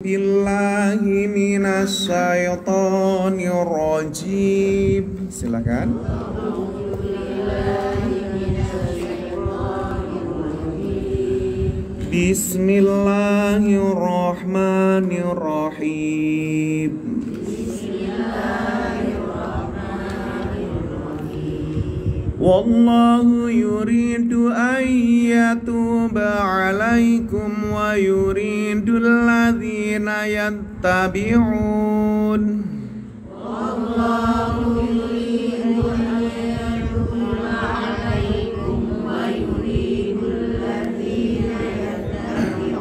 Billahi minasyaitonir rajim. Silakan. Bismillahirrahmanirrahim. Wallahu yuridu an yatuba alaikum wa yuridu alladhina yattabi'un Wallahu yuridu an yatuba alaikum wa yuridu alladhina yattabi'un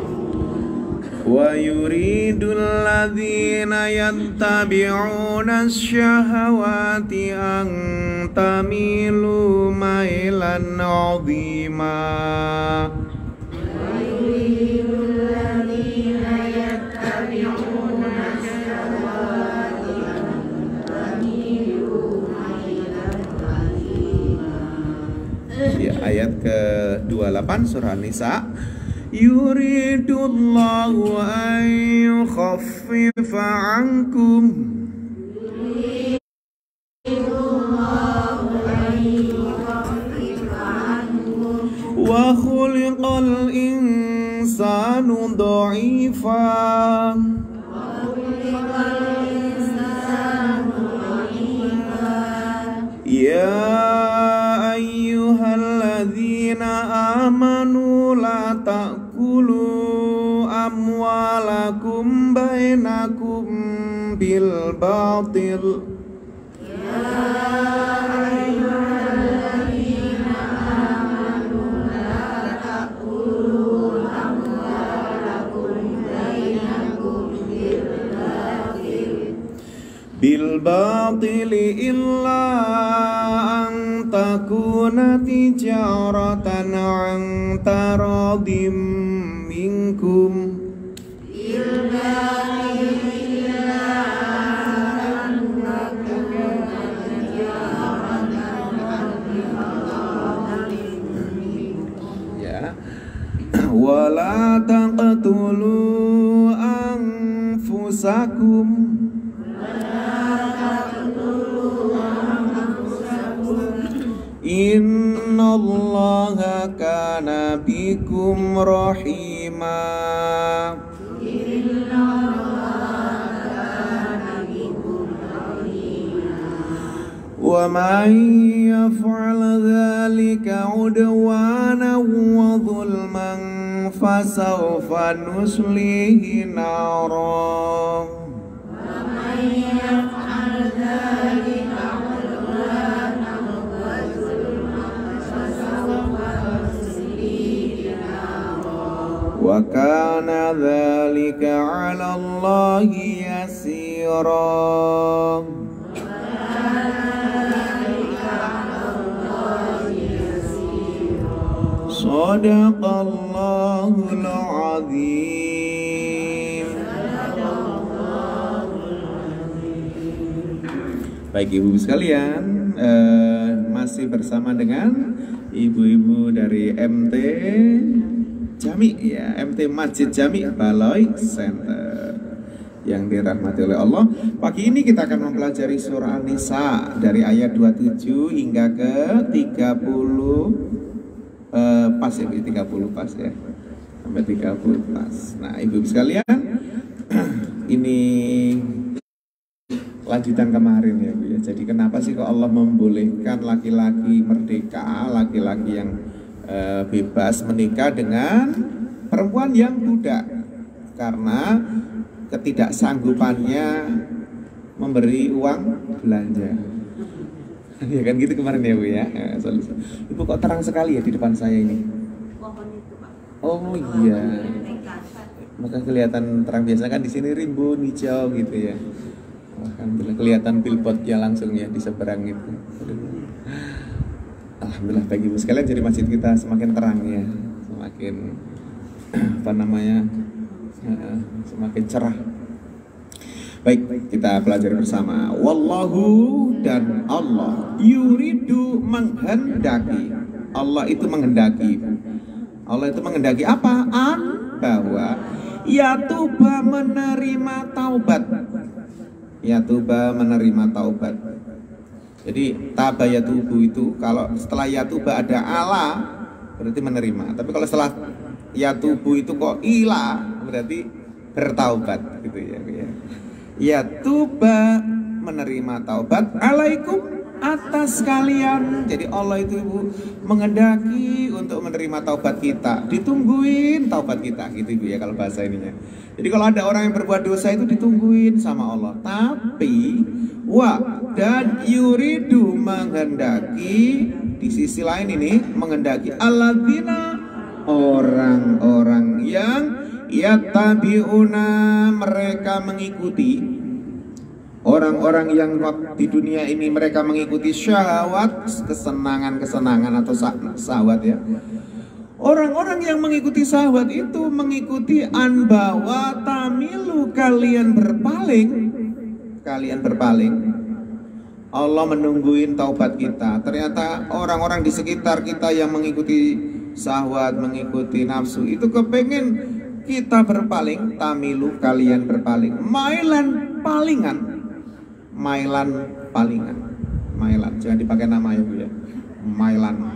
wa yuridu alladhina yattabi'una ash-shahawati an tamilu mailan 'azima wa yuridu alladhina yattabi'una ash-shahawati an tamilu mailan 'azima. Ya, ayat ke-28 surah An-Nisa. Yuridullahu an yukhaffifa 'ankum wa khuliqal insanu dha'ifa ya ayyuhalladzina amanu la ta'kulu amwalakum bainakum bil batil bil batili illa an takuna tijaratan an taradim minkum bil batili illa an takuna tijaratan an taradim minkum ya wala taqtulu anfusakum Innallaha kana bikum rahima. Wa man yaf'al dzalika 'udwanan wa dhulman fasawfa nuslihi nara. Wa man yaf'al dzalika wa kana dzalika 'ala Allahi yasira. Shadaqallahul 'azim. Baik ibu sekalian, masih bersama dengan ibu-ibu dari MT Jami ya, MT Masjid Jami Baloi Center yang dirahmati oleh Allah. Pagi ini kita akan mempelajari surah An-Nisa dari ayat 27 hingga ke 30 pas ya, 30 pas ya. Sampai 30 pas. Nah, ibu sekalian, ini lanjutan kemarin ya Bu ya. Jadi kenapa sih kok Allah membolehkan laki-laki merdeka, laki-laki yang bebas menikah dengan perempuan yang budak karena ketidaksanggupannya memberi uang belanja. Ya kan gitu kemarin ya Bu ya. Ibu kok terang sekali ya di depan saya ini. Oh iya. Maka kelihatan terang, biasa kan di sini rimbun hijau gitu ya. Alhamdulillah kelihatan billboardnya langsung ya di seberang itu. Alhamdulillah bagi ibu sekalian, jadi masjid kita semakin terang ya, semakin apa namanya, semakin cerah. Baik, kita pelajari bersama. Wallahu, dan Allah, yuridu, menghendaki. Allah itu menghendaki. Allah itu menghendaki apa? Bahwa Yatuba menerima taubat. Yatuba menerima taubat. Jadi taba yatubu itu kalau setelah yatuba ada ala berarti menerima. Tapi kalau setelah yatubu itu kok ila berarti bertaubat gitu ya. Yatuba menerima taubat alaikum atas kalian. Jadi Allah itu mengendaki untuk menerima taubat kita. Ditungguin taubat kita gitu Ibu ya kalau bahasa ininya. Jadi kalau ada orang yang berbuat dosa itu ditungguin sama Allah. Tapi dan yuridu menghendaki di sisi lain ini menghendaki alladzina orang-orang yang yattabi'una mereka mengikuti orang-orang yang di dunia ini mereka mengikuti syahwat, kesenangan-kesenangan atau syahwat ya. Orang-orang yang mengikuti syahwat itu mengikuti anbawa tamilu kalian berpaling. Allah menungguin taubat kita. Ternyata orang-orang di sekitar kita yang mengikuti syahwat, mengikuti nafsu itu kepengen kita berpaling, tamilu kalian berpaling. Mailan palingan, jangan dipakai nama ya Bu ya. Mailan,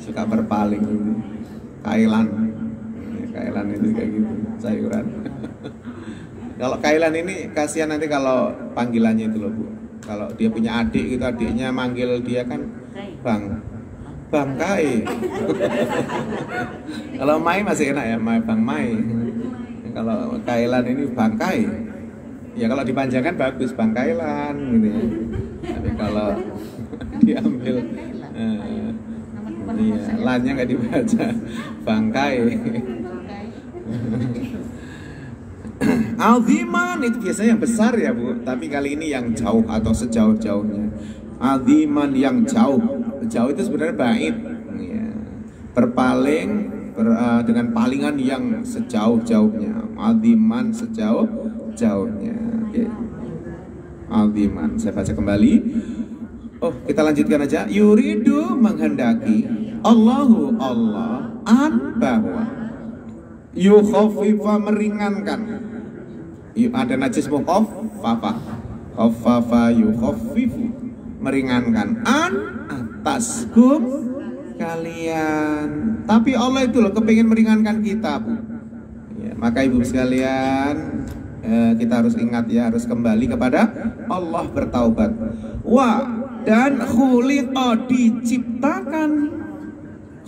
suka berpaling gitu. Kailan itu kayak gitu, sayuran. Kalau kailan ini kasihan nanti kalau panggilannya itu loh Bu. Kalau dia punya adik gitu, adiknya manggil dia kan Bang Kai. Kalau Mai masih enak ya, Bang Mai. Kalau Kailan ini Bang Kai. Ya kalau dipanjangkan bagus Bang Kailan gitu ya. Tapi kalau diambil lannya nggak dibaca Bang Kai. Aziman itu biasanya yang besar ya Bu, tapi kali ini yang jauh atau sejauh-jauhnya. Aziman yang jauh itu sebenarnya bait ya. Berpaling dengan palingan yang sejauh-jauhnya. Aziman sejauh-jauhnya. Okay. Aziman, saya baca kembali. Oh, kita lanjutkan aja. Yuridu menghendaki Allahu Allah bahwa yukhaffifa meringankan. Ada najis khaffafa yukhaffifu meringankan ataskum kalian. Tapi Allah itu loh kepingin meringankan kita Bu ya, maka ibu sekalian kita harus ingat ya, harus kembali kepada Allah, bertaubat. Dan khuliqa diciptakan.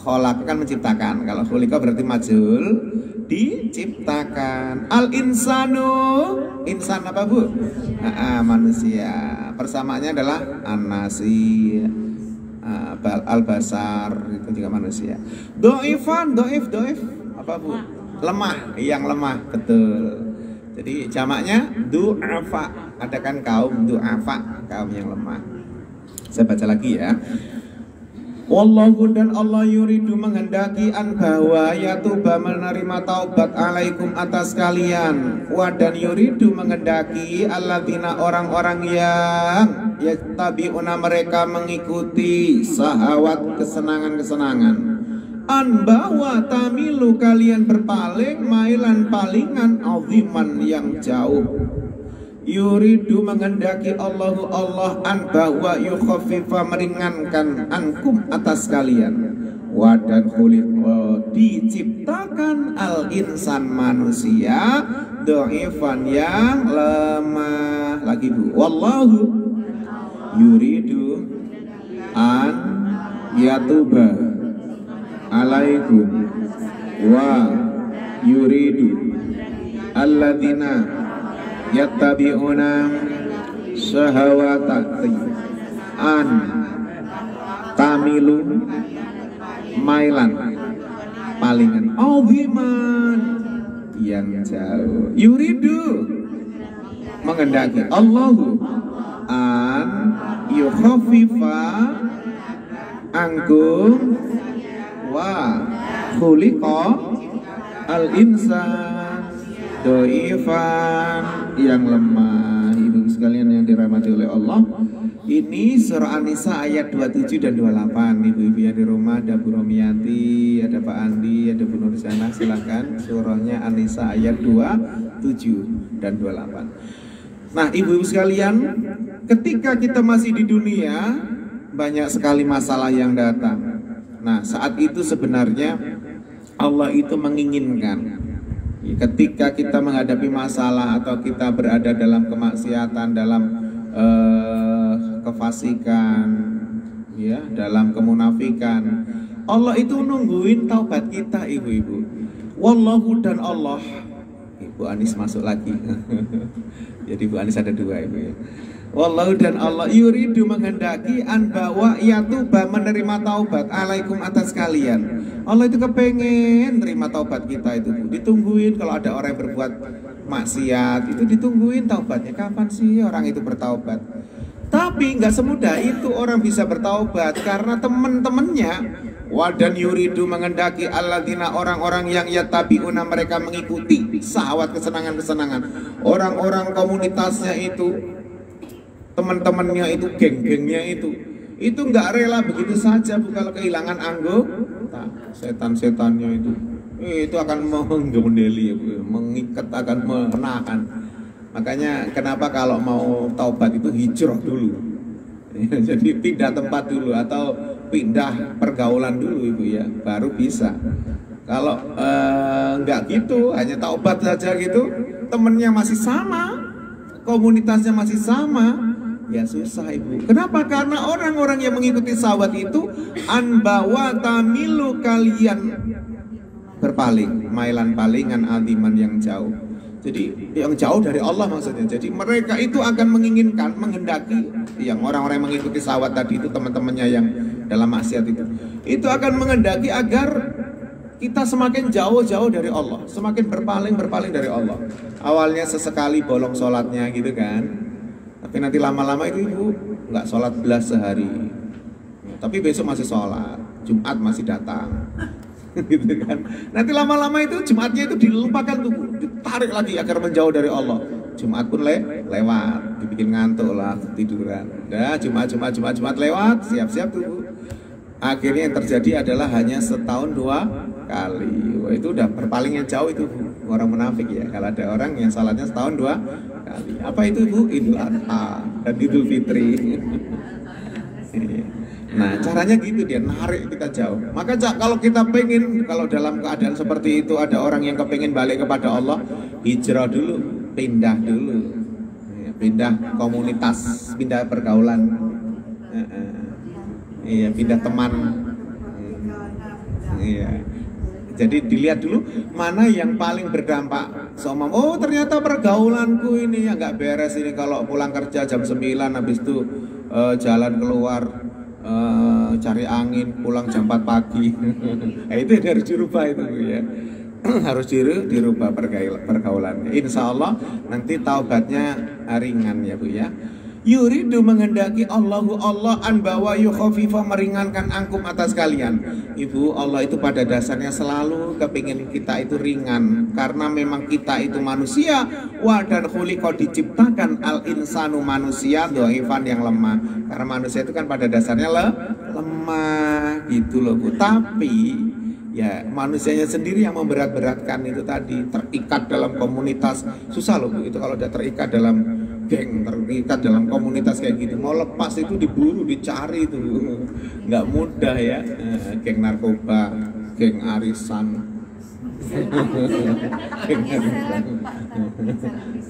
Kholaq kan menciptakan. Kalau khuliqa berarti majul, diciptakan. Al insanu, insan apa Bu? Manusia. Persamaannya adalah an-nasi, al-basar, itu juga manusia. Doif apa Bu? Lemah, yang lemah, betul. Jadi jamaknya du'afa, ada kan kaum du'afa, kaum yang lemah. Saya baca lagi ya. Wallahu dan Allah yuridu menghendaki bahwa yatuba menerima taubat alaikum atas kalian. Dan yuridu menghendaki alladzina orang-orang yang yattabi'una mereka mengikuti sahawat, kesenangan-kesenangan. Bahwa tamilu kalian berpaling mailan palingan aziman yang jauh. Yuridu menghendaki Allahu Allah bahwa yukhaffifa meringankan ankum atas kalian. Dan khuliqa diciptakan al insan manusia dhaifan yang lemah. Lagi Bu. Wallahu yuridu an yatuba alaikum wa yuridu alladzina yattabi'una syahawati an tamilu mailan palingan aziman yang jauh. Yuridu menghendaki Allahu an yukhaffifa ankum wa khuliqa al insan doifan yang lemah. Ibu sekalian yang dirahmati oleh Allah, Ini surah An-Nisa ayat 27 dan 28. Ibu-ibu yang di rumah, ada Bu Romiati, ada Pak Andi, ada Bu Nur sana, silahkan. Surahnya An-Nisa ayat 27 dan 28. Nah, ibu-ibu sekalian, ketika kita masih di dunia, banyak sekali masalah yang datang. Nah, saat itu sebenarnya Allah itu menginginkan ketika kita menghadapi masalah atau kita berada dalam kemaksiatan, dalam kefasikan, ya, dalam kemunafikan, Allah itu nungguin taubat kita, ibu-ibu. Wallahu dan Allah. Ibu Anis masuk lagi. Jadi Bu Anis ada dua, ibu ya. Wallahu dan Allah yuridu menghendaki an bahwa yatuba menerima taubat alaikum atas kalian. Allah itu kepengen terima taubat kita itu, Bu. Ditungguin kalau ada orang yang berbuat maksiat itu, ditungguin taubatnya. Kapan sih orang itu bertaubat? Tapi nggak semudah itu orang bisa bertaubat, karena teman-temannya wadan yuridu menghendaki alladzina orang-orang yang yatabiuna mereka mengikuti syahwat kesenangan-kesenangan. Orang-orang komunitasnya itu, teman-temannya itu, geng-gengnya itu nggak rela begitu saja, Bu, kalau kehilangan anggota. Setan-setannya itu akan menggondeli, mengikat, akan menahan. Makanya kenapa kalau mau taubat itu hijrah dulu. Jadi pindah tempat dulu atau pindah pergaulan dulu, ibu ya, baru bisa. Kalau nggak gitu, hanya taubat saja gitu, temennya masih sama, komunitasnya masih sama, ya susah, ibu. Kenapa? Karena orang-orang yang mengikuti sahabat itu anbawa tamilu kalian berpaling, mailan palingan adiman yang jauh. Jadi yang jauh dari Allah maksudnya. Jadi mereka itu akan menginginkan, menghendaki, yang orang-orang yang mengikuti sahabat tadi itu, teman-temannya yang dalam maksiat itu akan menghendaki agar kita semakin jauh-jauh dari Allah, semakin berpaling dari Allah. Awalnya sesekali bolong sholatnya gitu kan, tapi nanti lama-lama itu ibu nggak sholat belas sehari, tapi besok masih sholat, Jumat masih datang. Gitu kan. Nanti lama-lama itu Jumatnya itu dilupakan tuh, ditarik lagi agar menjauh dari Allah. Jumat pun lewat, dibikin ngantuk lah, tiduran. Dah Jumat lewat, siap-siap tuh. Akhirnya yang terjadi adalah hanya setahun 2 kali. Wah, itu udah berpalingnya jauh itu, Bu. Orang munafik ya. Kalau ada orang yang salatnya setahun 2 kali. Apa itu, Bu? Idul Adha dan Idul Fitri. Nah, caranya gitu, dia narik kita jauh. Maka kalau kita pengen, kalau dalam keadaan seperti itu ada orang yang kepengen balik kepada Allah, hijrah dulu, pindah dulu, pindah komunitas, pindah pergaulan, iya, pindah teman, iya. Jadi dilihat dulu mana yang paling berdampak. Oh, ternyata pergaulanku ini yang nggak beres ini, kalau pulang kerja jam 9 habis itu jalan keluar, cari angin, pulang jam 4 pagi. Nah, itu harus dirubah itu, ya. Harus dirubah pergaulannya. Insya Allah nanti taubatnya ringan ya, Bu ya. Yuridu menghendaki Allahu Allah an bawa yukhafifa meringankan angkum atas kalian. Ibu, Allah itu pada dasarnya selalu kepingin kita itu ringan, karena memang kita itu manusia. Wa dan khuliqa diciptakan al insanu manusia dhaifan yang lemah. Karena manusia itu kan pada dasarnya lemah gitu loh, Bu. Tapi ya manusianya sendiri yang memberat-beratkan itu tadi, terikat dalam komunitas. Susah loh, Bu, itu kalau udah terikat dalam geng, terikat dalam komunitas kayak gitu, mau lepas itu diburu, dicari itu, nggak mudah ya. Geng narkoba, geng arisan, geng arisan,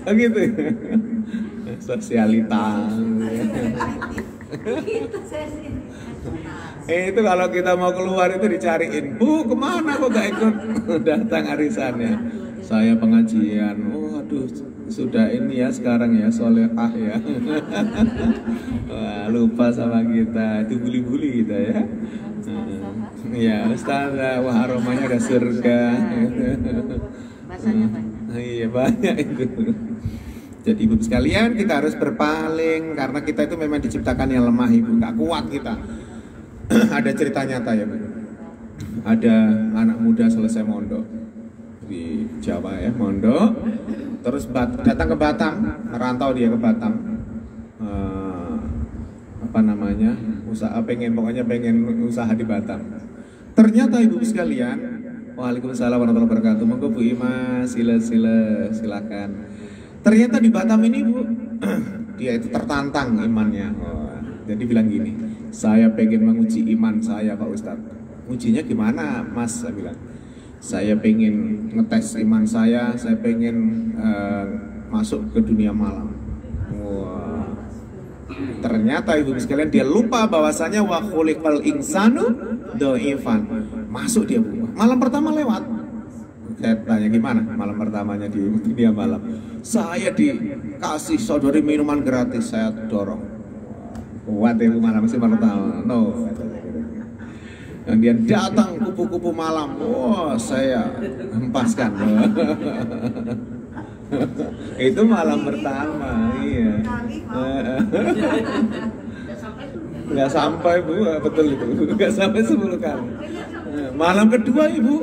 begitu, sosialita. Itu kalau kita mau keluar itu dicariin, Bu, kemana kok gak ikut datang arisannya? Saya pengajian. Oh, aduh, sudah ini ya sekarang ya, solehah ya. Wah, lupa sama kita, itu bully-bully kita ya. Ya, Ustazah, wah aromanya udah surga. Bahasanya Pak. Iya, banyak itu. Jadi ibu sekalian, kita harus berpaling, karena kita itu memang diciptakan yang lemah, ibu, gak kuat kita. Ada cerita nyata ya, Bu. Ada anak muda selesai mondok di Jawa ya, mondok, terus datang ke Batam, merantau dia ke Batam. apa namanya, usaha pokoknya pengen usaha di Batam. Ternyata ibu sekalian, waalaikumsalam warahmatullahi wabarakatuh. Monggo Bu Ima, silakan. Ternyata di Batam ini Bu, dia itu tertantang imannya. Jadi bilang gini, saya pengen menguji iman saya Pak Ustadz. Ujinya gimana Mas? Saya bilang, saya pengen ngetes iman saya pengen masuk ke dunia malam. Wah. Ternyata ibu sekalian dia lupa bahwasanya wa khuliqal insanu dhaifan. Masuk dia Bu. Malam pertama lewat. Saya tanya gimana malam pertamanya di dunia malam. Saya dikasih saudari minuman gratis, saya dorong. Kuat ya malam masih pertama. No. Kemudian datang kupu-kupu malam. Wah, saya hempaskan. Itu malam pertama, iya. Nggak sampai Bu, betul itu. Nggak sampai 10 kali. Malam kedua Ibu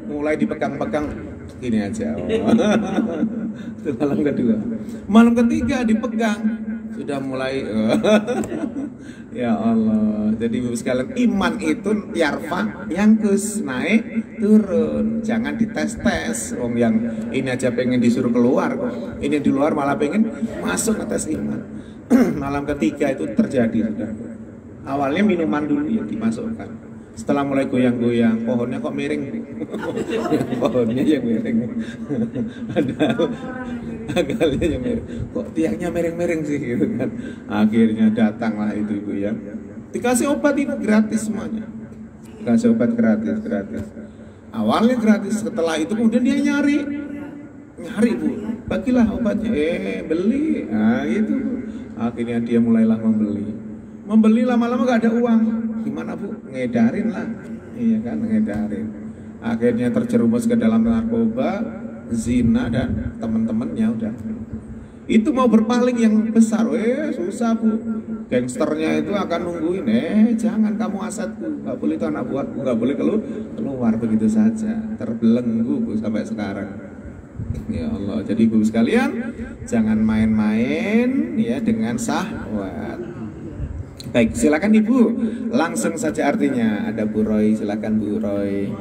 mulai dipegang-pegang gini aja. Itu malam kedua. Malam ketiga dipegang sudah mulai. Ya Allah. Jadi Ibu sekalian, iman itu yarfa, yangkus, naik, turun. Jangan dites-tes. Yang ini aja pengen disuruh keluar kok. Ini di luar malah pengen masuk ke tes iman. Malam ketiga itu terjadi sudah. Awalnya minuman dulu yang dimasukkan. Setelah mulai goyang-goyang, pohonnya kok miring. Pohonnya yang miring. Agalnya yang miring. Kok tiangnya miring-miring sih gitu kan. Akhirnya datanglah itu Ibu ya. Dikasih obat itu gratis semuanya. Dikasih obat gratis. Awalnya gratis, setelah itu kemudian dia nyari Bu. Bagilah obatnya. Beli. Nah itu. Akhirnya dia mulailah membeli lama-lama gak ada uang. Gimana Bu? Ngedarin lah. Iya kan, ngedarin. Akhirnya terjerumus ke dalam narkoba, zina dan teman-temannya udah. Itu mau berpaling yang besar, susah Bu. Gangsternya itu akan nungguin, jangan kamu asetku, gak boleh itu anak buatku, gak boleh keluar begitu saja. Terbelenggu Bu sampai sekarang. Ya Allah, jadi Ibu sekalian, jangan main-main ya dengan syahwat. Baik, silakan Ibu. Langsung saja artinya. Ada Bu Roy, silakan Bu Roy.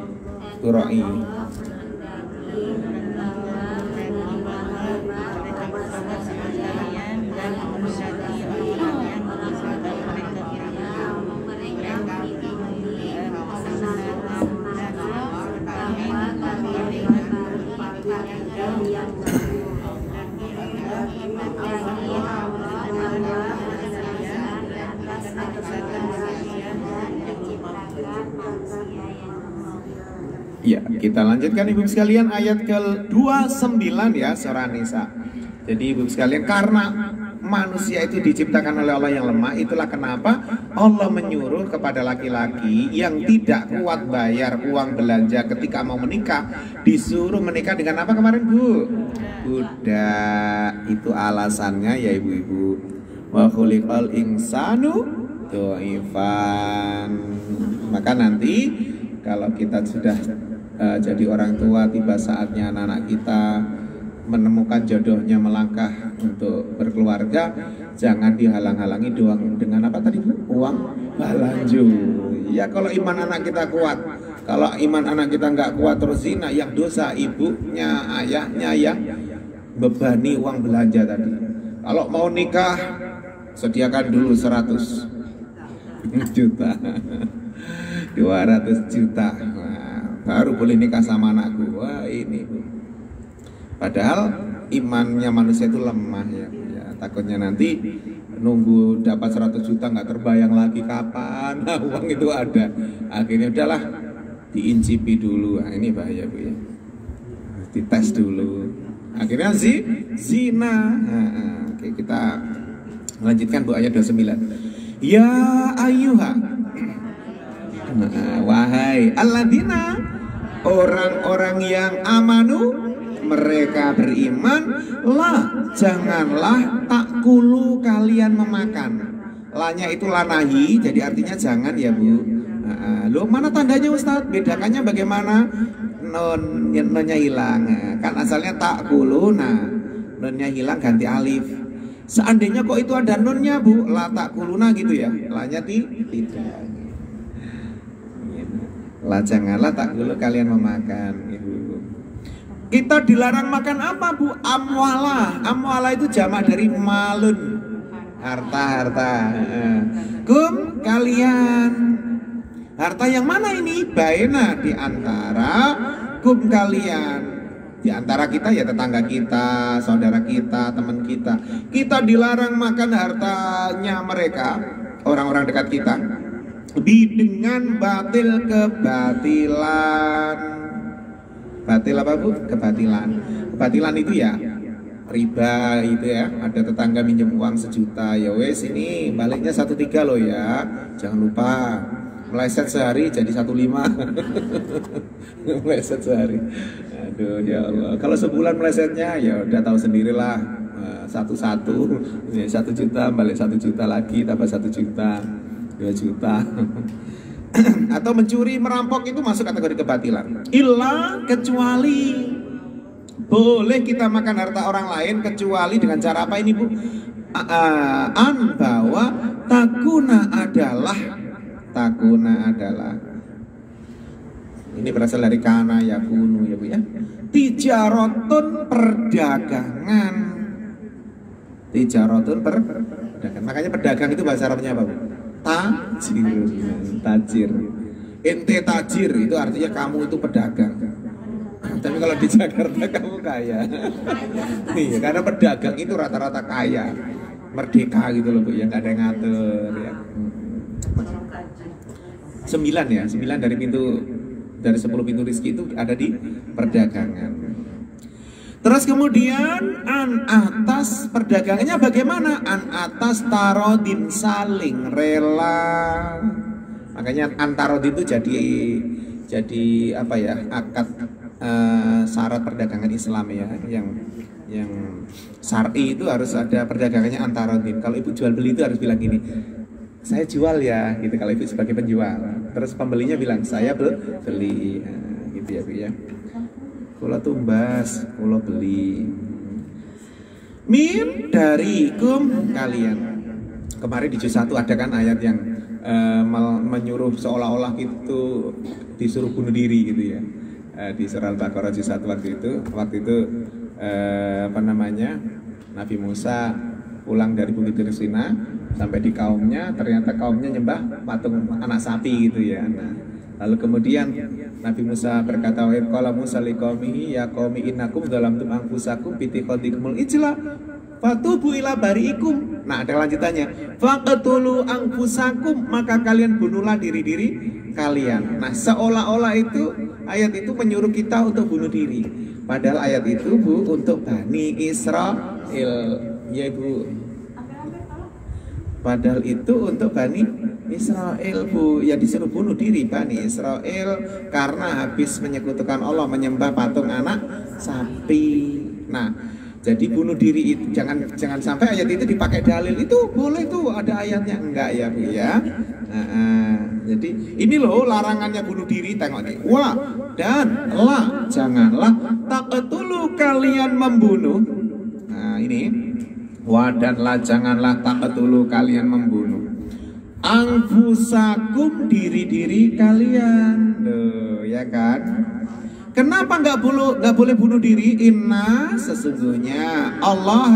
Bu Roy. Ya, kita lanjutkan Ibu sekalian ayat ke-29 ya, surah Nisa. Jadi Ibu sekalian, karena manusia itu diciptakan oleh Allah yang lemah, itulah kenapa Allah menyuruh kepada laki-laki yang tidak kuat bayar uang belanja ketika mau menikah, disuruh menikah dengan apa kemarin Bu? Budak. Itu alasannya ya Ibu-ibu. Wa khuliqal insanu dhaifan. Maka nanti kalau kita sudah jadi orang tua, tiba saatnya anak-anak kita menemukan jodohnya, melangkah untuk berkeluarga, jangan dihalang-halangi doang dengan apa tadi Bu? Uang balanju. Ya kalau iman anak kita kuat. Kalau iman anak kita nggak kuat terus zina, yang dosa ibunya, ayahnya yang bebani uang belanja tadi. Kalau mau nikah, sediakan dulu 100 juta 200 juta. Baru boleh nikah sama anakku. Wah ini Bu. Padahal imannya manusia itu lemah ya. Takutnya nanti nunggu dapat 100 juta nggak terbayang lagi kapan uang itu ada. Akhirnya udahlah diincipi dulu. Nah, ini bahaya Bu ya. Dites dulu. Akhirnya zina. Oke, kita lanjutkan Bu ayat 29. Ya ayyuha, wahai alladzina, orang-orang yang amanu, mereka beriman, lah janganlah takulu kalian memakan. Lanya itu lanahi, jadi artinya jangan ya Bu. Loh mana tandanya Ustadz? Bedakannya bagaimana? Nonnya hilang, kan asalnya takulu, nah nonnya hilang ganti alif. Seandainya kok itu ada nunnya Bu, la takuluna gitu ya. La-nya tidak. La janganlah takulu kalian memakan gitu. Kita dilarang makan apa Bu? Amwala. Amwala itu jamak dari malun. Harta. Kum kalian. Harta yang mana ini? Baina di antara kum kalian. Di antara kita ya tetangga kita, saudara kita, teman kita. Kita dilarang makan hartanya mereka, orang-orang dekat kita. Dengan batil kebatilan. Batil apa Bu? Kebatilan. Kebatilan itu ya riba itu ya. Ada tetangga minjem uang 1 juta, ya wes ini baliknya 1,3 loh ya. Jangan lupa. Meleset sehari jadi 1,5. Meleset sehari. Aduh ya Allah. Kalau sebulan melesetnya ya udah tahu sendirilah. 1 ya 1 juta balik 1 juta lagi tambah 1 juta 2 juta. Atau mencuri, merampok itu masuk kategori kebatilan. Illa kecuali boleh kita makan harta orang lain kecuali dengan cara apa ini Bu? Bahwa takuna adalah ini berasal dari kana yakunu ya Bu ya. Tijarotun perdagangan. Makanya pedagang itu bahasa Arabnya apa Bu? Tajir. Ente tajir itu artinya kamu itu pedagang. Tapi kalau di Jakarta kamu kaya. Iya, karena pedagang itu rata-rata kaya, merdeka gitu loh Bu, yang nggak ada yang ngatur ya. 9 dari 10 pintu rezeki itu ada di perdagangan. Terus kemudian an atas perdagangannya bagaimana? An atas tarodin saling rela. Makanya antarodin itu jadi apa ya? Akad syarat perdagangan Islam ya, yang syar'i itu harus ada perdagangannya antarodin. Kalau ibu jual beli itu harus bilang gini, saya jual ya, gitu kalau ibu sebagai penjual. Terus pembelinya bilang saya beli, gitu ya Bu ya. Kula tumbas, kula beli. Min dari kum kalian. Kemarin di juz 1 ada kan ayat yang menyuruh seolah-olah itu disuruh bunuh diri gitu ya. Di surah Al-Baqarah juz 1 waktu itu Nabi Musa pulang dari Bukit Tursina sampai di kaumnya, ternyata kaumnya nyembah patung anak sapi gitu ya. Nah, lalu kemudian Nabi Musa berkata, "Wa qala Musa liqaumihi ya qaumi innakum dzalamtum anfusakum bi ittikhadikumul ijla fatubu ila bariikum." Nah, ada lanjutannya. Faqtulu anfusakum, maka kalian bunuhlah diri-diri kalian. Nah, seolah-olah itu ayat itu menyuruh kita untuk bunuh diri. Padahal ayat itu Bu untuk Bani Israel. Ya Bu. Padahal itu untuk Bani Israel Bu, ya disuruh bunuh diri Bani Israel karena habis menyekutukan Allah, menyembah patung anak sapi. Nah, jadi bunuh diri itu jangan sampai ayat itu dipakai dalil. Itu boleh tuh ada ayatnya, enggak ya Bu ya. Jadi ini loh larangannya bunuh diri, tengok nih. Wa dan la, janganlah taqtulu kalian membunuh. Nah, ini wa dan la, janganlah taqtulu kalian membunuh anfusakum, diri-diri kalian. Loh, ya kan? Kenapa nggak boleh bunuh diri? Inna, sesungguhnya Allah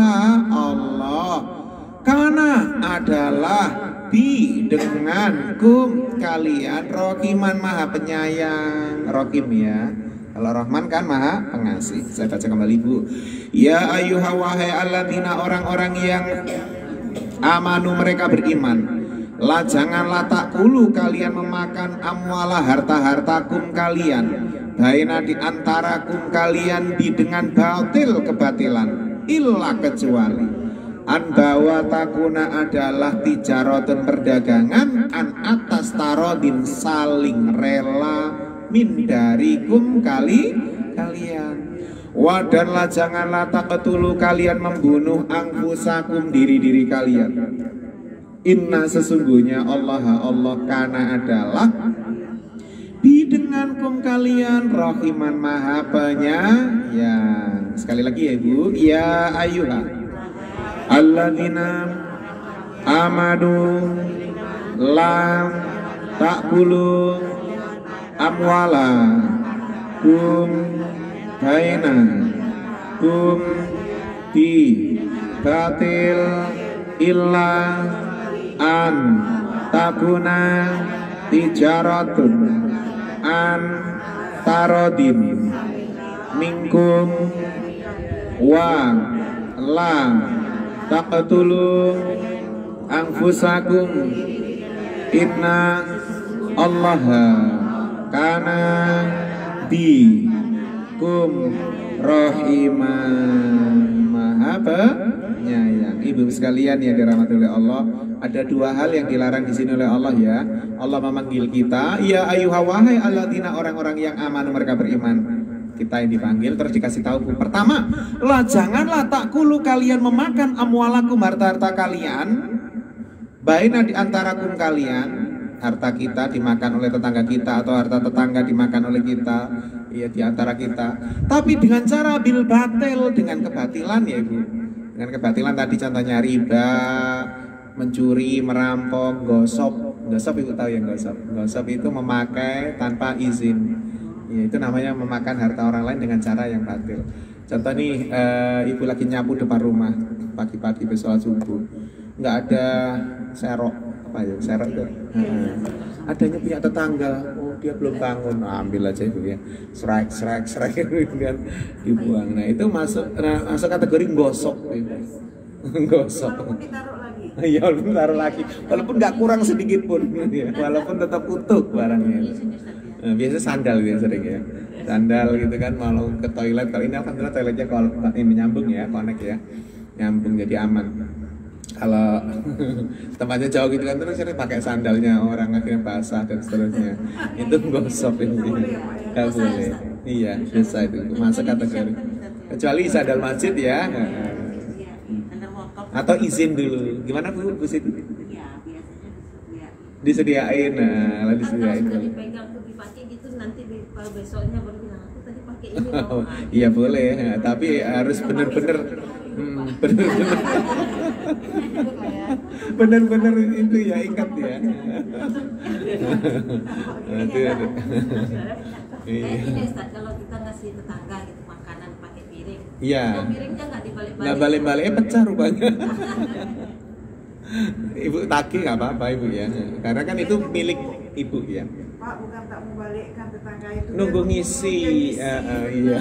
karena adalah dengan kum kalian rokiman maha penyayang. Rokim ya, kalau Rahman kan maha pengasih. Saya baca kembali Bu. Ya ayyuha wahai alladzina, orang-orang yang amanu, mereka beriman. La janganlah takulu kalian memakan amwala harta-hartakum kalian, baina di antara kum kalian dengan batil kebatilan, illa kecuali an bawa takuna adalah tijarotun perdagangan, an atas tarodin saling rela, min darikum kalian. Wadanlah janganlah taqtulu kalian membunuh anfusakum, diri-diri kalian. Inna, sesungguhnya Allah kana adalah dengan kum kalian rahiman maha penyayang. Sekali lagi ya Bu, ya ayuha alladzina amanu la ta'kulu amwala kum baina kum bi batil illa an takuna tijaratun an tarodin minkum wa la taqtulu anfusakum inna allaha kana bikum rahimah, maha penyayang. Ibu sekalian yang dirahmati oleh Allah, ada dua hal yang dilarang di sini oleh Allah ya. Allah memanggil kita, ya ayyuha wahai alladzina, orang-orang yang aman, mereka beriman. Kita yang dipanggil terus dikasih tahu. Pertama, lah janganlah takulu kalian memakan amwalakum, harta-harta kalian, baina di antarakum kalian. Harta kita dimakan oleh tetangga kita atau harta tetangga dimakan oleh kita, ya di antara kita. Tapi dengan cara bil batil, dengan kebatilan ya Ibu. Dengan kebatilan tadi contohnya riba, mencuri, merampok, gosok. Gosok Ibu tahu yang gosok? Gosok itu memakai tanpa izin. Ya, itu namanya memakan harta orang lain dengan cara yang batil. Contoh nih, Ibu lagi nyapu depan rumah pagi-pagi sholat subuh, nggak ada serok, apa ya, serok itu? Adanya punya tetangga, oh dia belum bangun, nah, ambil aja Ibu ya, serak kan dibuang. Nah itu masuk kategori gosok, gosok. Iya, walaupun taruh lagi, walaupun nggak kurang sedikit pun, ya, walaupun tetap utuh barangnya. Biasa sandal ya sering ya, sandal gitu kan, mau ke toilet. Kalau ini alhamdulillah toiletnya kalau ini nyambung ya, connect ya, nyambung jadi aman. Kalau tempatnya jauh gitu kan terus sering pakai sandalnya orang, akhirnya basah dan seterusnya. Itu gosok ini, nggak boleh. Iya, dosa itu masuk kategori. Kecuali sandal masjid ya, atau izin dulu. Gimana Bu Siti? Disediain, nah, disediain. Nanti kalau besoknya baru bilang aku tadi pakai ini. Iya boleh, tapi harus benar-benar benar-benar itu ya, ingat ya. Ini Ustaz, kalau kita ngasih tetangga gitu makanan pakai piring, iya. Piringnya nggak dibalik-balik. Nggak balik-balik, pecah rupanya. Ibu tagih nggak apa-apa Ibu ya, karena kan itu milik Ibu ya. Pak, bukan tak membalikkan tetangga itu. Nunggu ngisi, iya.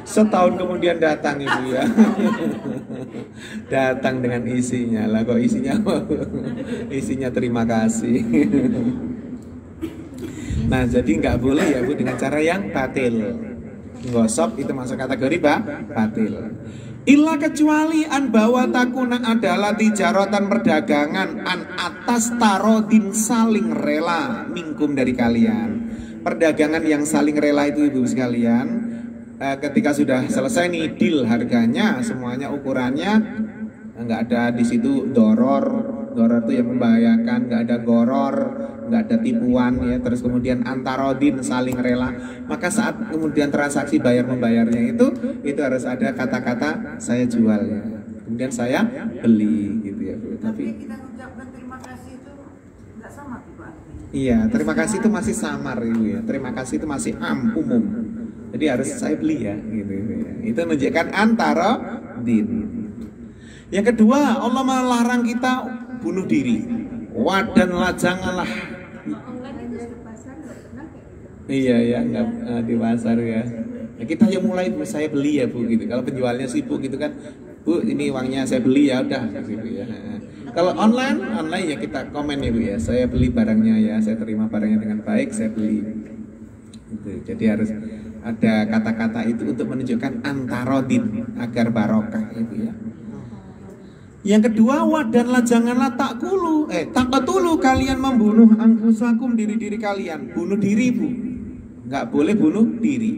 Setahun kemudian datang Ibu ya. Datang dengan isinya, lah kok isinya isinya terima kasih. Nah jadi nggak boleh ya Bu dengan cara yang batil. Gosok itu masuk kategori batil. Illa kecuali an bawa takuna adalah tijaratan perdagangan an atas tarodin saling rela minkum dari kalian. Perdagangan yang saling rela itu Ibu sekalian, ketika sudah selesai nih deal harganya semuanya ukurannya, nggak ada di situ doror itu yang membahayakan, nggak ada goror, nggak ada tipuan ya, terus kemudian antarodin saling rela, maka saat kemudian transaksi bayar membayarnya itu harus ada kata-kata saya jual ya, kemudian saya beli gitu ya Bu. Tapi kita mengucapkan terima kasih itu nggak sama Pak. Iya, terima kasih itu masih samar Ibu ya, terima kasih itu masih umum, jadi harus saya beli ya gitu ya. Itu menunjukkan antarodin. Yang kedua, Allah melarang kita bunuh diri. Wadanlah janganlah. Iya ya, nggak di pasar ya. Ya kita yang mulai Bu, saya beli ya Bu gitu. Kalau penjualnya sibuk gitu kan, Bu ini uangnya saya beli ya udah gitu ya. Kalau online ya kita komen ya Bu ya. Saya beli barangnya ya, saya terima barangnya dengan baik, saya beli. Gitu. Jadi harus ada kata-kata itu untuk menunjukkan antarodin agar barokah itu ya. Yang kedua, wadanlah janganlah takatulu kalian membunuh anfusakum diri-diri kalian. Bunuh diri Bu, nggak boleh bunuh diri.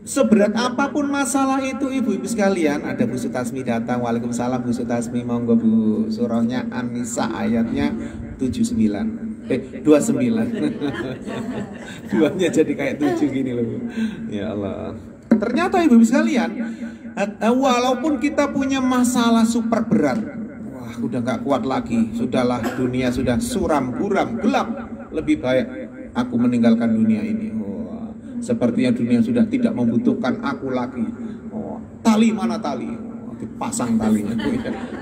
Seberat apapun masalah itu ibu-ibu sekalian, ada Bu Sutasmi datang. Waalaikumsalam Bu Sutasmi, monggo Bu. Surahnya An-Nisa ayatnya 29. 29. Duanya jadi kayak 7 gini loh Bu. Ya Allah. Ternyata ibu-ibu sekalian, Walaupun kita punya masalah super berat, wah udah gak kuat lagi, sudahlah dunia sudah suram, buram, gelap, lebih baik aku meninggalkan dunia ini. Wah, sepertinya dunia sudah tidak membutuhkan aku lagi. Oh, tali mana tali? Oh, dipasang talinya,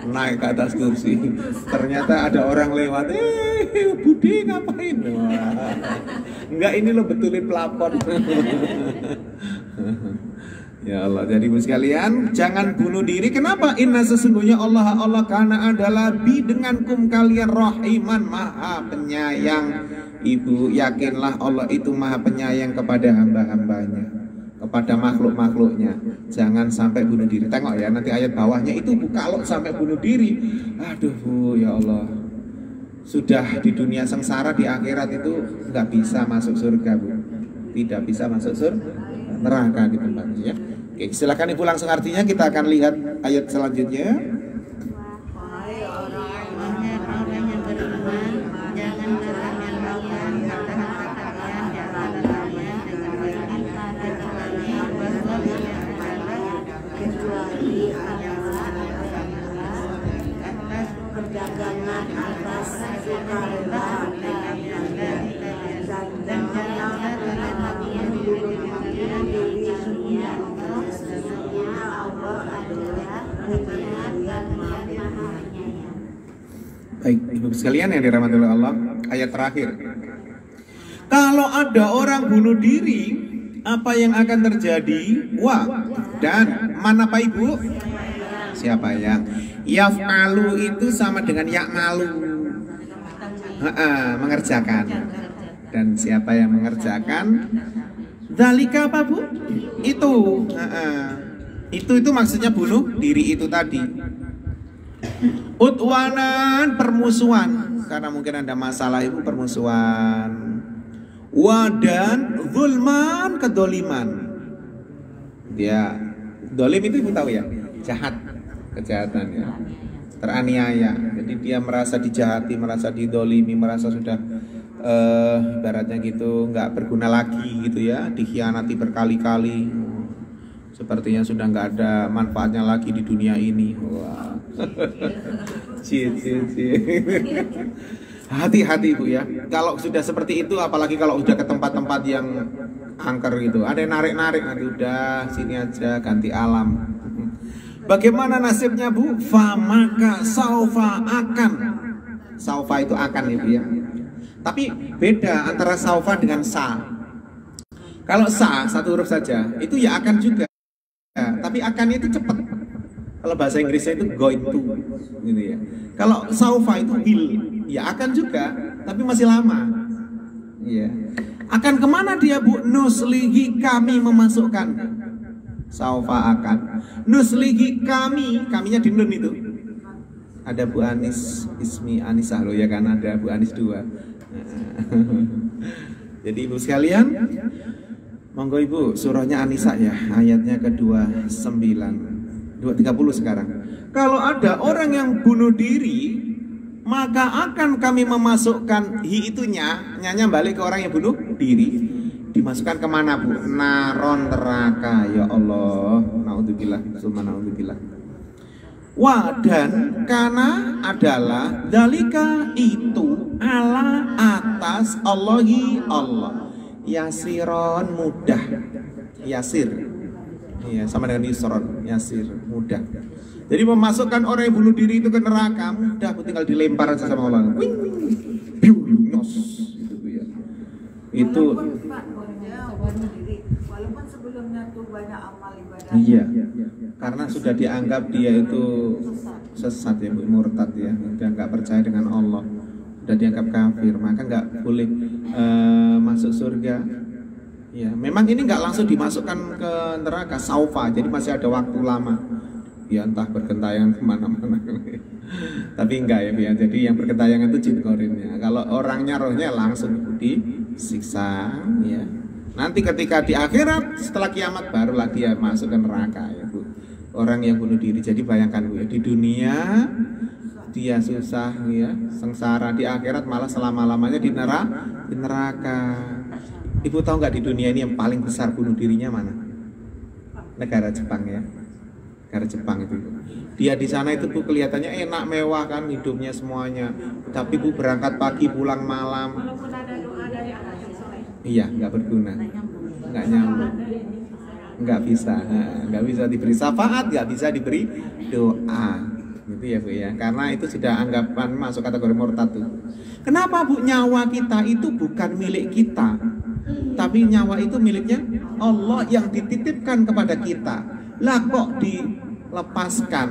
naik ke atas kursi. Ternyata ada orang lewat, Budi ngapain? Wah, enggak, ini lo betulin pelapon. Ya Allah, jadi ibu sekalian, jangan bunuh diri. Kenapa? Inna sesungguhnya Allah karena adalah bi dengankum kalian rahiman, maha penyayang. Ibu yakinlah Allah itu maha penyayang kepada hamba-hambanya, kepada makhluk-makhluknya. Jangan sampai bunuh diri. Tengok ya, nanti ayat bawahnya itu Bu, kalau sampai bunuh diri, aduh Bu, ya Allah, sudah di dunia sengsara, di akhirat itu nggak bisa masuk surga Bu, tidak bisa masuk surga, neraka di tempatnya ya. Oke, silakan Ibu langsung artinya, kita akan lihat ayat selanjutnya. Perdagangan atas sukarela dan jangan dirinya sesungguhnya Allah adalah Pengasih dan Maha Penyayang. Baik, Ibu sekalian yang dirahmati oleh Allah, ayat terakhir. Kalau ada orang bunuh diri, apa yang akan terjadi? Wah, dan mana Pak Ibu? Siapa yang yaf'alu itu sama dengan ya'malu, mengerjakan. Dan siapa yang mengerjakan? Dzalika apa Bu? Itu maksudnya bunuh diri itu tadi. Udwanan, permusuhan, karena mungkin ada masalah Ibu, permusuhan. Wadan, zulman, kedoliman. Ya, dolim itu Ibu tahu ya, jahat, kejahatan ya, teraniaya. Jadi dia merasa dijahati, merasa didolimi, merasa sudah ibaratnya gitu nggak berguna lagi gitu ya, dikhianati berkali-kali, sepertinya sudah nggak ada manfaatnya lagi di dunia ini. Wah, hati-hati Bu ya, kalau sudah seperti itu, apalagi kalau sudah ke tempat-tempat yang angker gitu, ada yang narik-narik, nanti udah sini aja, ganti alam. Bagaimana nasibnya Bu? Famaka saufa akan. Saufa itu akan ya Bu ya. Tapi beda antara saufa dengan sa. Kalau sa satu huruf saja, itu ya akan juga. Tapi akan itu cepat. Kalau bahasa Inggrisnya itu going to gitu ya. Kalau saufa itu will, ya akan juga, tapi masih lama. Iya. Akan kemana dia Bu? Nuslihi, kami memasukkan. Saufa akan. Nuslihi, kaminya di nun itu. Ada Bu Anis, Ismi Anisah loh ya kan, ada Bu Anis 2. Jadi Ibu sekalian, monggo Ibu, surahnya An-Nisa ya, ayatnya ke-29, 230 sekarang. Kalau ada orang yang bunuh diri, maka akan kami memasukkan hi itunya, nyanya balik ke orang yang bunuh diri. Dimasukkan kemana Bu? Naron, neraka. Ya Allah, naudzubillah, summa naudzubillah. Wah, dan karena adalah dalika itu ala atas Allahi Allah, yasiron, mudah, yasir, iya sama dengan yusron, yasir, mudah. Jadi memasukkan orang yang bunuh diri itu ke neraka mudah, tinggal dilempar aja sama Allah. Nyos, gitu ya. Itu. Walaupun sebelumnya tuh banyak amal ibadah. Iya. Karena sudah dianggap dia itu sesat ya Bu, murtad ya, udah nggak percaya dengan Allah, udah dianggap kafir, maka nggak boleh masuk surga. Ya, memang ini nggak langsung dimasukkan ke neraka, saufa, jadi masih ada waktu lama. Ya entah bergentayangan kemana-mana. Tapi enggak ya Bu ya, jadi yang bergentayangan itu jin korinnya. Kalau orangnya rohnya langsung disiksa ya. Nanti ketika di akhirat setelah kiamat barulah dia masuk ke neraka ya Bu. Orang yang bunuh diri. Jadi bayangkan Bu ya, di dunia dia susah ya, sengsara, di akhirat malah selama-lamanya di neraka. Ibu tahu nggak di dunia ini yang paling besar bunuh dirinya mana? Negara Jepang ya. negara Jepang itu. Dia di sana itu Bu kelihatannya enak, mewah kan hidupnya semuanya. Tapi Bu berangkat pagi pulang malam. Walaupun ada doa dari anak yang soleh. Iya, nggak berguna, nggak nyambung, nggak bisa diberi syafaat, nggak bisa diberi doa, gitu ya Bu ya. Karena itu sudah anggapan masuk kategori murtad tuh. Kenapa Bu? Nyawa kita itu bukan milik kita, tapi nyawa itu miliknya Allah yang dititipkan kepada kita. Lah kok dilepaskan?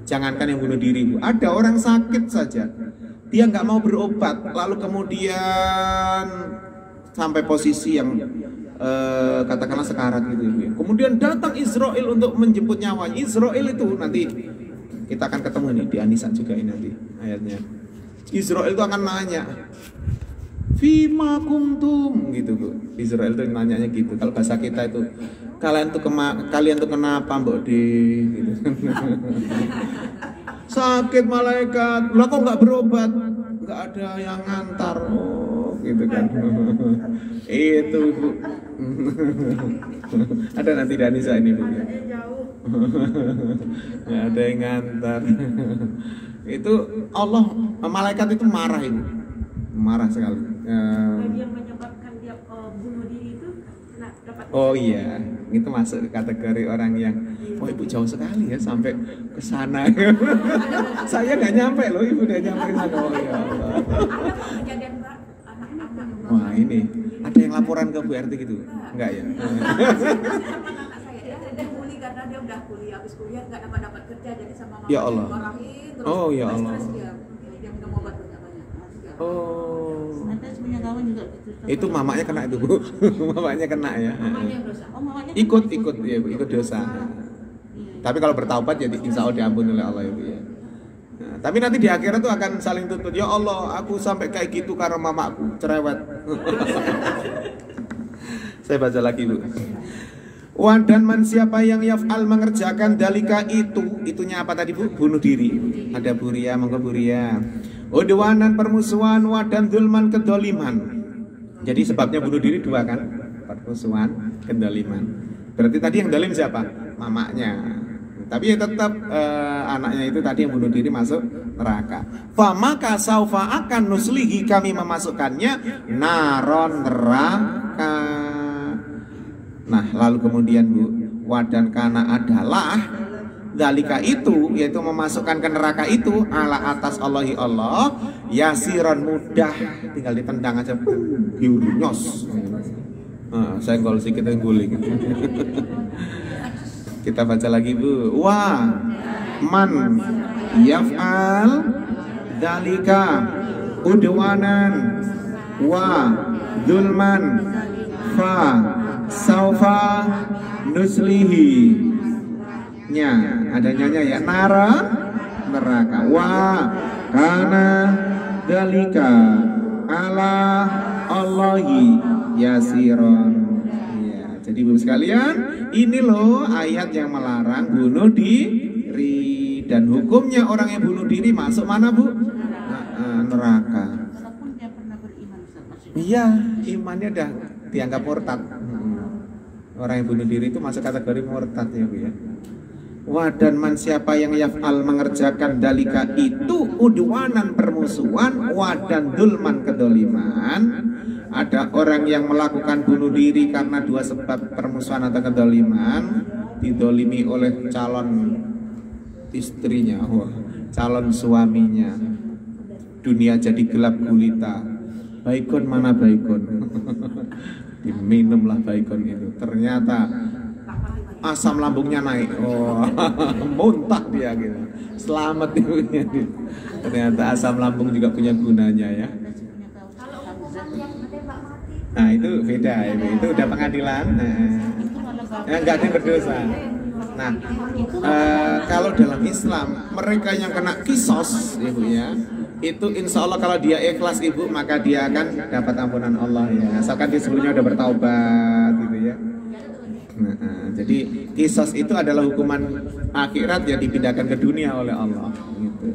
Jangankan yang bunuh diri Bu, ada orang sakit saja, dia nggak mau berobat, lalu kemudian sampai posisi yang katakanlah sekarat gitu ya. Kemudian datang Israel untuk menjemput nyawanya. Israel itu nanti kita akan ketemu nih di An-Nisa juga ini nanti ayatnya. Israel itu akan nanya, Fima kuntum gitu Bu. Israel itu nanyanya gitu. Kalau bahasa kita itu kalian tuh kenapa Mbok di gitu. Sakit malaikat, lah kok nggak berobat? Nggak ada yang ngantar, oh, gitu kan. Itu Bu. Ada nanti Danisa ini Bu. Nggak ada yang ngantar. Itu Allah, malaikat itu marah ini, marah sekali. Yang menyebabkan dia bunuh diri itu dapat. Oh iya, itu masuk ke kategori orang yang, oh Ibu jauh sekali ya sampai ke sana. Saya nggak nyampe loh, Ibu udah nyampe ke sana. Oh ya Allah. Ada kejadian anak-anak. Wah ini, ada yang laporan ke Bu RT gitu? Enggak ya? Anak saya dia bully karena dia udah kuliah, habis kuliah nggak dapat kerja, jadi sama mama Ya Allah. dimarahin terus. Oh ya Allah. Stres dia minum obat banyak-banyak. Oh. Ada punya kawan juga gitu. Itu mamanya kena itu Bu. Mamanya kena ya. Mamanya yang dosa. Oh, mamanya Ikut ya Bu, ikut dosa. Tapi kalau bertaubat jadi insya Allah diampuni oleh Allah ya Bu ya. Nah, tapi nanti di akhirat tuh akan saling tuntut. Ya Allah, aku sampai kayak gitu karena mamaku cerewet. Saya baca lagi Bu. Dan man siapa yang yaf'al mengerjakan dalika itunya apa tadi Bu? Bunuh diri. Ada buria, monggo buria. Udwanan permusuhan, wadan zulman kedoliman. Jadi sebabnya bunuh diri dua kan? Permusuhan, kedoliman. Berarti tadi yang dolim siapa? Mamanya. Tapi ya tetap anaknya itu tadi yang bunuh diri masuk neraka. Famaka saufa akan nuslihi kami memasukkannya naron neraka. Nah lalu kemudian Bu, wadan kana adalah dalika itu, yaitu memasukkan ke neraka itu ala atas Allahi Allah yasiron mudah, tinggal ditendang aja nyos. Saya gol sedikit yang guling. Kita baca lagi Bu. Wa man yaf'al dalika udwanan wa zulman fa saufa nuslihi nya ada nyanya ya neraka wa kana dalika ala Allahi yasiron. Ya, jadi Ibu sekalian, ini loh ayat yang melarang bunuh diri dan hukumnya orang yang bunuh diri masuk mana Bu? Neraka. Walaupun dia pernah beriman Ustaz. Iya, imannya udah dianggap murtad. Orang yang bunuh diri itu masuk kategori murtad ya Bu ya. Dan man siapa yang yaf'al mengerjakan dalika itu udwanan permusuhan dan dulman kedoliman. Ada orang yang melakukan bunuh diri karena dua sebab permusuhan atau kedoliman. Didolimi oleh calon istrinya, calon suaminya. Dunia jadi gelap gulita. Baikon mana baikon? Diminumlah baikon itu. Ternyata asam lambungnya naik. Oh, muntah dia gitu. Selamat ibu. Ternyata asam lambung juga punya gunanya ya. Kalau hukuman yang menembak mati. Nah itu beda ya. Itu udah pengadilan. Enggak ada yang berdosa. Nah kalau dalam Islam mereka yang kena kisos ibu ya, itu insya Allah kalau dia ikhlas ibu maka dia akan dapat ampunan Allah ya. Asalkan dia sebelumnya udah bertaubat gitu ya. Nah, jadi kisos itu adalah hukuman akhirat yang dipindahkan ke dunia oleh Allah gitu.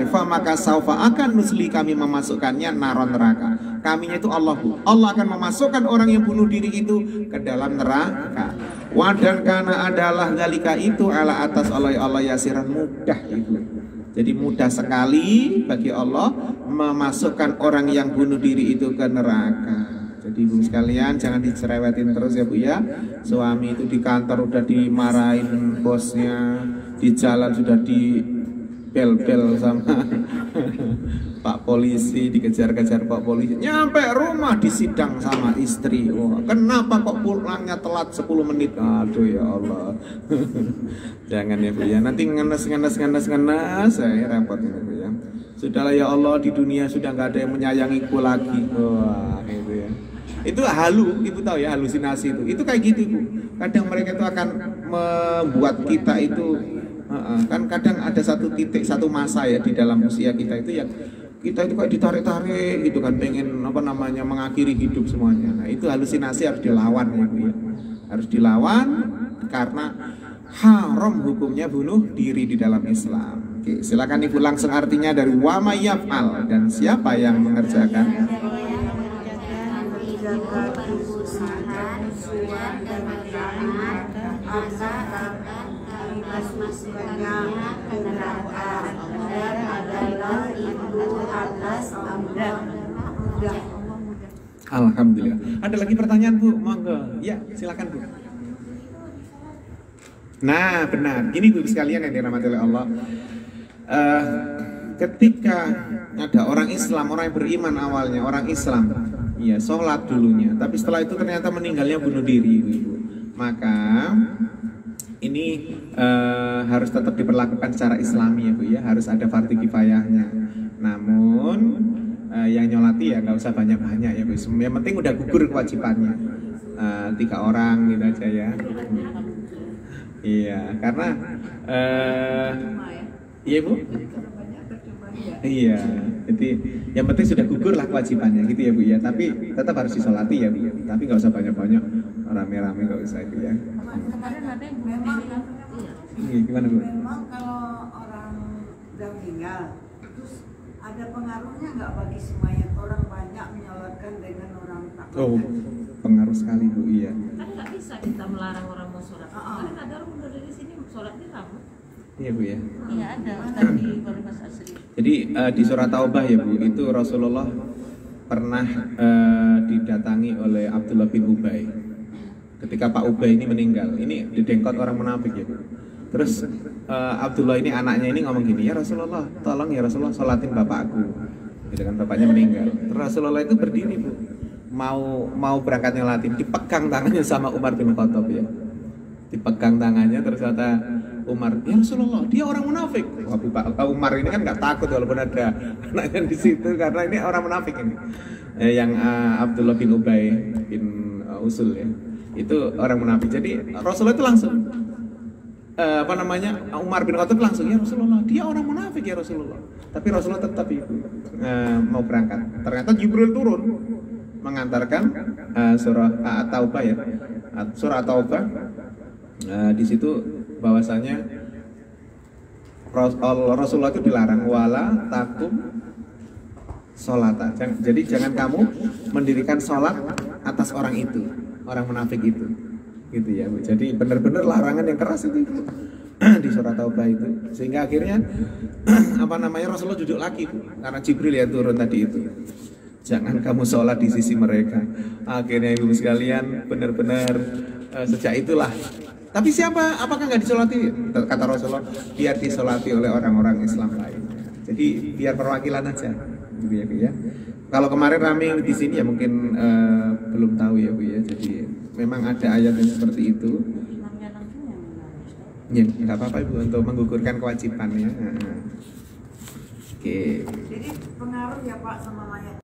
Famaka saufa akan nusli kami memasukkannya naron neraka. kaminya itu Allah, Bu. Allah akan memasukkan orang yang bunuh diri itu ke dalam neraka. Wadan kana adalah zalika itu ala atas Allah yasiran, mudah itu. Jadi mudah sekali bagi Allah memasukkan orang yang bunuh diri itu ke neraka. Jadi ibu sekalian jangan dicerewetin terus ya Bu ya. Suami itu di kantor udah dimarahin bosnya, di jalan sudah di bel-bel sama Pak polisi, dikejar-kejar Pak polisi, nyampe rumah disidang sama istri. Wah, kenapa kok pulangnya telat 10 menit? Aduh ya Allah. Jangan ya Bu ya, nanti ngenes saya repot ya Bu ya. Sudahlah ya Allah, di dunia sudah nggak ada yang menyayangiku lagi. Wah itu ya. Itu halu, ibu tahu ya, halusinasi itu kayak gitu Bu. Kadang mereka itu akan membuat kita itu kan kadang ada satu titik, satu masa ya di dalam usia kita itu yang kita itu kayak ditarik-tarik gitu kan, pengen mengakhiri hidup semuanya. Nah itu halusinasi harus dilawan ya Bu ya. Harus dilawan karena haram hukumnya bunuh diri di dalam Islam. Oke, silakan Ibu langsung artinya dari wa may yaf'al, dan siapa yang mengerjakan. Alhamdulillah. Ada lagi pertanyaan Bu? Monggo. Ya, silakan Bu. Nah, benar. Gini Bu sekalian yang dirahmati oleh Allah. Ketika ada orang Islam, orang yang beriman awalnya, orang Islam, ya sholat dulunya, tapi setelah itu ternyata meninggalnya bunuh diri, Ibu. Maka ini harus tetap diperlakukan secara Islami ya Bu ya, harus ada fardhu kifayahnya. Namun yang nyolati ya nggak usah banyak-banyak ya Bu. Yang penting udah gugur kewajibannya. 3 orang gitu aja ya. Iya, karena iya Bu. Iya, jadi yang penting sudah gugur lah kewajibannya gitu ya Bu ya. Tapi tetap harus disolati ya Bu. Tapi nggak usah banyak-banyak, rame-rame nggak usah itu ya. Kemarin ada yang memang Gimana Bu? memang kalau orang udah meninggal terus ada pengaruhnya nggak bagi semuanya, orang banyak menyolatkan dengan orang tak Oh, pengaruh sekali Bu, iya. Kan nggak bisa kita melarang orang mau sholat. Kemarin ada orang udah dari sini sholat di Rabu. Iya Bu ya. Iya ada tadi baru Mas Asri. Jadi di surat Taubah ya Bu, itu Rasulullah pernah didatangi oleh Abdullah bin Ubay. Ketika Pak Ubay ini meninggal, ini didengkot orang munafik ya Bu. Terus Abdullah ini anaknya ini ngomong gini, ya Rasulullah, tolong ya Rasulullah sholatin bapakku. Gitu kan, bapaknya meninggal. Terus Rasulullah itu berdiri Bu, mau berangkat nyolatin, dipegang tangannya sama Umar bin Khattab ya. Dipegang tangannya, terus kata Umar, ya Rasulullah, dia orang munafik. Wah, Umar ini kan nggak takut walaupun ada anaknya di situ, karena ini orang munafik ini. Yang Abdullah bin Ubay bin Usul ya, itu orang munafik. Jadi Rasulullah itu langsung Umar bin Khattab langsung, ya Rasulullah, dia orang munafik ya Rasulullah. Tapi Rasulullah tetap itu mau berangkat. Ternyata Jibril turun mengantarkan surah At-Taubah ya, surah At-Taubah. Di situ bahwasanya Rasulullah itu dilarang wala takum sholata. Jadi jangan kamu mendirikan sholat atas orang itu, orang munafik itu, gitu ya Bu. Jadi benar-benar larangan yang keras itu di surah Taubah itu, sehingga akhirnya Rasulullah duduk lagi Bu, karena Jibril ya turun tadi itu. Jangan kamu sholat di sisi mereka. Akhirnya ibu sekalian benar-benar sejak itulah. Tapi siapa? Apakah nggak disolati? Kata Rasulullah, biar disolati oleh orang-orang Islam lain. Jadi biar perwakilan aja, gitu ya Bu ya. Kalau kemarin rame di sini ya mungkin belum tahu ya Bu ya. Jadi memang ada ayat yang seperti itu. Ya nggak apa-apa Ibu, untuk menggugurkan kewajibannya. Oke. Jadi pengaruh ya Pak sama mayat